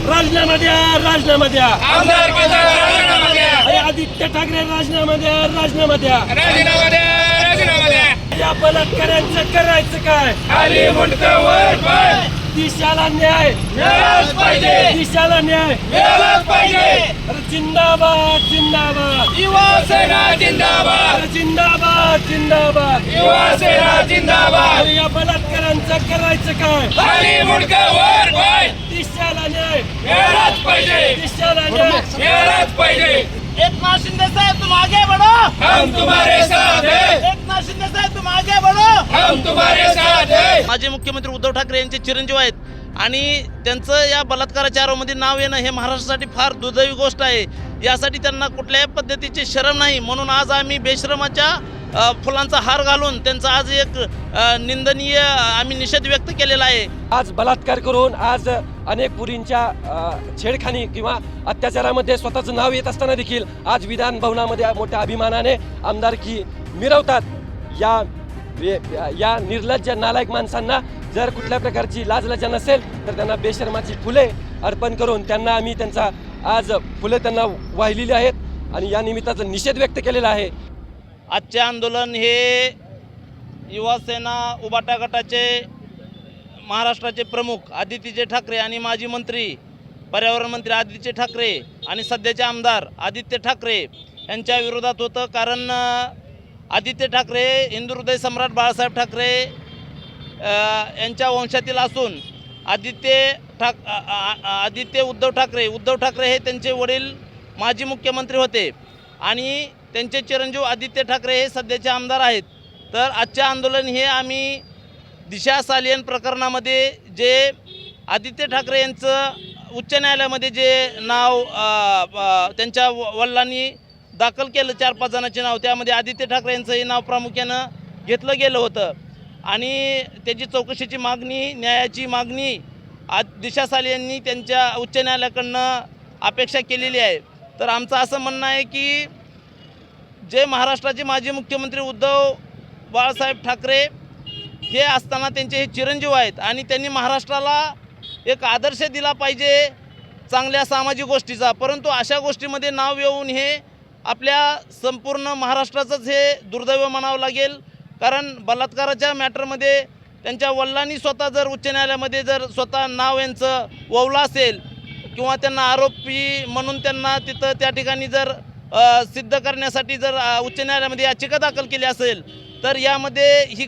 राजीनामा द्या, राजीनामा द्या. आमदारकीचा राजीनामा द्या. अरे आदित्य ठाकरे राजीनामा द्या, राजीनामा द्या. राजीनामा द्या, राजीनामा द्या. या बलात्कारांचं करायचं काय? खाली मुंडकं वर पाय. दिशाला न्याय मिळालाच पाहिजे. दिशाला न्याय मिळालाच पाहिजे. अरे जिंदाबाद जिंदाबाद युवा सेना जिंदाबाद. अरे जिंदाबाद जिंदाबाद. युवा सेना जिंदाबाद. अरे या बलात्कारांचं करायचं काय? खाली मुंडकं वर पाय. दिशाला न्याय मिळालाच पाहिजे. दिशाला न्याय. मिळालाच पाहिजे. एकनाथ शिंदे साहब तुम आगे बढ़ो, हम तुम्हारे साथ हैं. एकनाथ शिंदे साहब तुम आगे बढ़ो. हम तुम्हारे साथ हैं. माजी मुख्यमंत्री उद्धव ठाकरे यांचे चिरंजीव आहेत आणि त्यांचं या बलात्काराच्या आरोपामध्ये नाव येणं हे महाराष्ट्रासाठी फार दुर्दैवी गोष्ट आहे. यासाठी त्यांना कुठल्याही पद्धतीची शरम नाही, म्हणून आज आम्ही बेशरमाच्या फुलांचा हार घालून त्यांचा आज एक निंदनीय आम्ही निषेध व्यक्त केलेला आहे. आज बलात्कार करून आज अनेक पुरींच्या छेडखानी किंवा अत्याचारामध्ये स्वतःचं नाव येत असताना देखील आज विधान भवनामध्ये मोठ्या अभिमानाने आमदारकी मिरवतात. या निर्लज्ज नालायक माणसांना जर कुठल्या प्रकारची लाजलज्जा नसेल तर त्यांना बेशर्माची फुले अर्पण करून त्यांना आम्ही त्यांचा आज फुले त्यांना वाहिलेली आहेत आणि या निमित्ताचा निषेध व्यक्त केलेला आहे. आजचे आंदोलन हे युवा सेना उबाटा गटाचे महाराष्ट्राचे प्रमुख आदित्य ठाकरे आणि माजी मंत्री पर्यावरण मंत्री आदित्य ठाकरे आणि सध्याचे आमदार आदित्य ठाकरे यांच्या विरोधात होतं. कारण आदित्य ठाकरे हिंदू हृदय सम्राट बाळासाहेब ठाकरे यांच्या वंशातील असून आदित्य उद्धव ठाकरे हे त्यांचे वडील माजी मुख्यमंत्री होते आणि त्यांचे चिरंजीव आदित्य ठाकरे हे सध्याचे आमदार आहेत. तर आजचे आंदोलन हे आम्ही दिशा सालियन प्रकरणामध्ये जे आदित्य ठाकरे यांचं उच्च न्यायालयामध्ये जे नाव त्यांच्या वडिलांनी दाखल केलं 4-5 जणांचे नाव, त्यामध्ये आदित्य ठाकरे यांचंही नाव प्रामुख्यानं घेतलं गेलं होतं आणि त्याची चौकशीची मागणी, न्यायाची मागणी दिशा सालियननी त्यांच्या उच्च न्यायालयाकडनं अपेक्षा केलेली आहे. तर आमचं असं म्हणणं आहे की जे महाराष्ट्राचे माजी मुख्यमंत्री उद्धव बाळासाहेब ठाकरे हे असताना त्यांचे हे चिरंजीव आहेत आणि त्यांनी महाराष्ट्राला एक आदर्श दिला पाहिजे चांगल्या सामाजिक गोष्टीचा, परंतु अशा गोष्टीमध्ये नाव येऊन हे आपल्या संपूर्ण महाराष्ट्राचंच हे दुर्दैव म्हणावं लागेल. कारण बलात्काराच्या मॅटरमध्ये त्यांच्या वडिलांनी स्वतः जर उच्च न्यायालयामध्ये जर स्वतः नाव यांचं ववलं असेल किंवा त्यांना आरोपी म्हणून त्यांना तिथं त्या ठिकाणी जर सिद्ध करण्यासाठी जर उच्च न्यायालयामध्ये याचिका दाखल केली असेल तर यामध्ये ही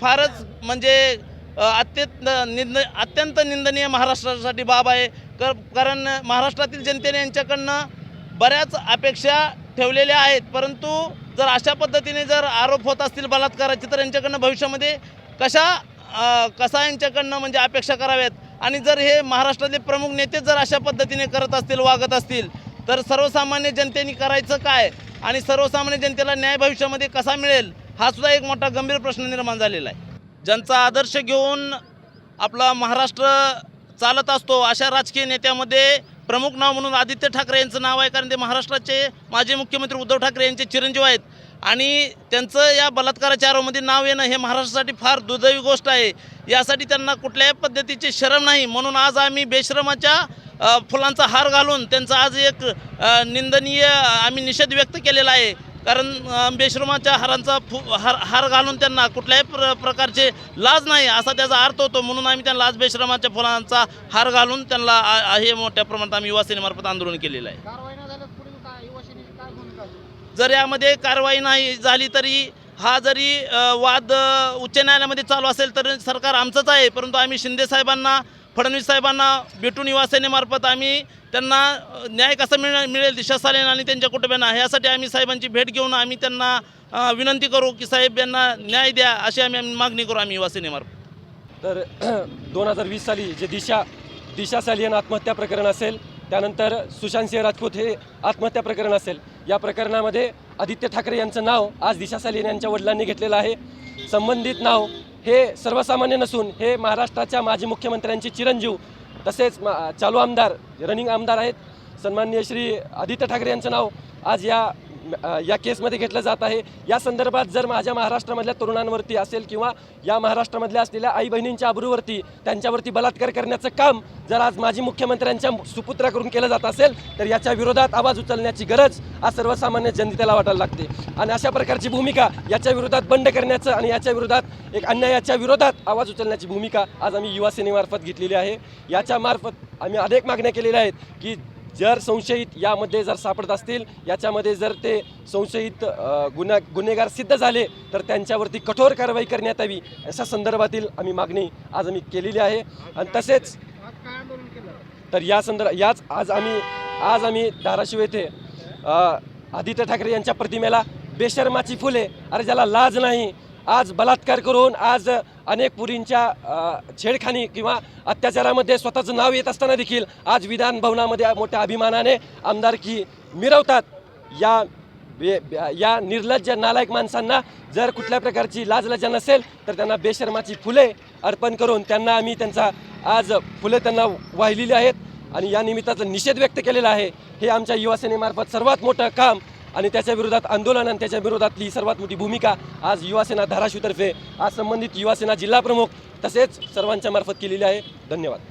फारच म्हणजे अत्यंत निंदनीय महाराष्ट्रासाठी बाब आहे. कारण महाराष्ट्रातील जनतेने यांच्याकडनं बऱ्याच अपेक्षा ठेवलेल्या आहेत, परंतु जर अशा पद्धतीने जर आरोप होत असतील बलात्काराचे तर यांच्याकडनं भविष्यामध्ये कसा यांच्याकडनं म्हणजे अपेक्षा कराव्यात. आणि जर हे महाराष्ट्रातले प्रमुख नेते जर अशा पद्धतीने करत असतील, वागत असतील तर सर्वसामान्य जनतेने करायचं काय आणि सर्वसामान्य जनतेला न्याय भविष्यामध्ये कसा मिळेल हा सुद्धा एक मोठा गंभीर प्रश्न निर्माण झालेला आहे. ज्यांचा आदर्श घेऊन आपला महाराष्ट्र चालत असतो अशा राजकीय नेत्यामध्ये प्रमुख नाव म्हणून आदित्य ठाकरे यांचं नाव आहे. कारण ते महाराष्ट्राचे माजी मुख्यमंत्री उद्धव ठाकरे यांचे चिरंजीव आहेत आणि त्यांचं या बलात्काराच्या आरोपामध्ये नाव येणं हे महाराष्ट्रासाठी फार दुर्दैवी गोष्ट आहे. यासाठी त्यांना कुठल्याही पद्धतीची शरम नाही, म्हणून आज आम्ही बेशरमाच्या फुलांचा हार घालून त्यांचा आज एक निंदनीय आम्ही निषेध व्यक्त केलेला आहे. कारण बेशरमाच्या हार घालून त्यांना कुठल्याही प्रकारचे लाज नाही असा त्याचा अर्थ होतो, म्हणून आम्ही त्यांना आज बेशरमाच्या फुलांचा हार घालून त्यांना हे मोठ्या प्रमाणात आम्ही युवा सेनेमार्फत आंदोलन केलेलं आहे. जर यामध्ये कारवाई नाही झाली तरी हा जरी वाद उच्च न्यायालयामध्ये चालू असेल तर सरकार आमचंच आहे, परंतु आम्ही शिंदे साहेबांना, फडणवीस साहेबांना भेटून युवा सेनेमार्फत आम्ही त्यांना न्याय कसा मिळेल दिशा सालियन आणि त्यांच्या कुटुंबियांना यासाठी आम्ही साहेबांची भेट घेऊन आम्ही त्यांना विनंती करू की साहेब यांना न्याय द्या अशी आम्ही मागणी करू आम्ही युवा सेनेमार्फत. तर 2020 साली जे दिशा सालियन आत्महत्या प्रकरण असेल, त्यानंतर सुशांत सिंह राजपूत हे आत्महत्या प्रकरण असेल, या प्रकरणामध्ये आदित्य ठाकरे यांचं नाव आज दिशा सालियन यांच्या वडिलांनी घेतलेलं आहे. संबंधित नाव हे सर्वसामान्य नसून हे महाराष्ट्राच्या माजी मुख्यमंत्र्यांचे चिरंजीव तसेच चालू आमदार, रनिंग आमदार आहेत सन्माननीय श्री आदित्य ठाकरे यांचं नाव आज या या केसमध्ये घेतलं जात आहे। या संदर्भात जर माझ्या महाराष्ट्रामधल्या तरुणांवरती असेल किंवा या महाराष्ट्रामधल्या असलेल्या आई बहिणींच्या अब्रूवरती त्यांच्यावरती बलात्कार करण्याचं काम जर आज माजी मुख्यमंत्र्यांच्या सुपुत्राकडून केलं जात असेल तर याच्या विरोधात आवाज उचलण्याची गरज आज सर्वसामान्य जनतेला वाटायला लागते। आणि अशा प्रकारची भूमिका याच्या विरोधात बंड करण्याचं आणि याच्या विरोधात एक अन्यायाच्या विरोधात आवाज उचलण्याची भूमिका आज आम्ही युवा सेनेमार्फत घेतलेली आहे। याच्या मार्फत आम्ही अनेक मागण्या केलेल्या आहेत की जर संशयित यामध्ये जर सापडत असतील, याच्यामध्ये जर ते संशयित गुन्हेगार सिद्ध झाले तर त्यांच्यावरती कठोर कारवाई करण्यात यावी अशा संदर्भातील आम्ही मागणी आज आम्ही केलेली आहे। आणि तसेच तर याच आज आम्ही धाराशिव येथे आदित्य ठाकरे यांच्या प्रतिमेला बेशर्माची फुले, अरे ज्याला लाज नाही, आज बलात्कार करून आज अनेक पुरींच्या छेडखानी किंवा अत्याचारामध्ये स्वतःचं नाव येत असताना देखील आज विधान भवनामध्ये मोठ्या अभिमानाने आमदारकी मिरवतात। या निर्लज्ज नालायक माणसांना जर कुठल्या प्रकारची लाजलज्जा नसेल तर त्यांना बेशर्माची फुले अर्पण करून त्यांना आम्ही त्यांचा आज फुले त्यांना वाहिलेली आहेत आणि या निमित्ताचा निषेध व्यक्त केलेला आहे। हे आमच्या युवा सेनेमार्फत सर्वात मोठं काम आणि त्याच्या विरोधात आंदोलन आणि त्याच्या विरोधातली सर्वात मोठी भूमिका आज युवासेना धाराशिवतर्फे आज संबंधित युवासेना जिल्हा प्रमुख तसेच सर्वांच्या मार्फत केलेली आहे। धन्यवाद।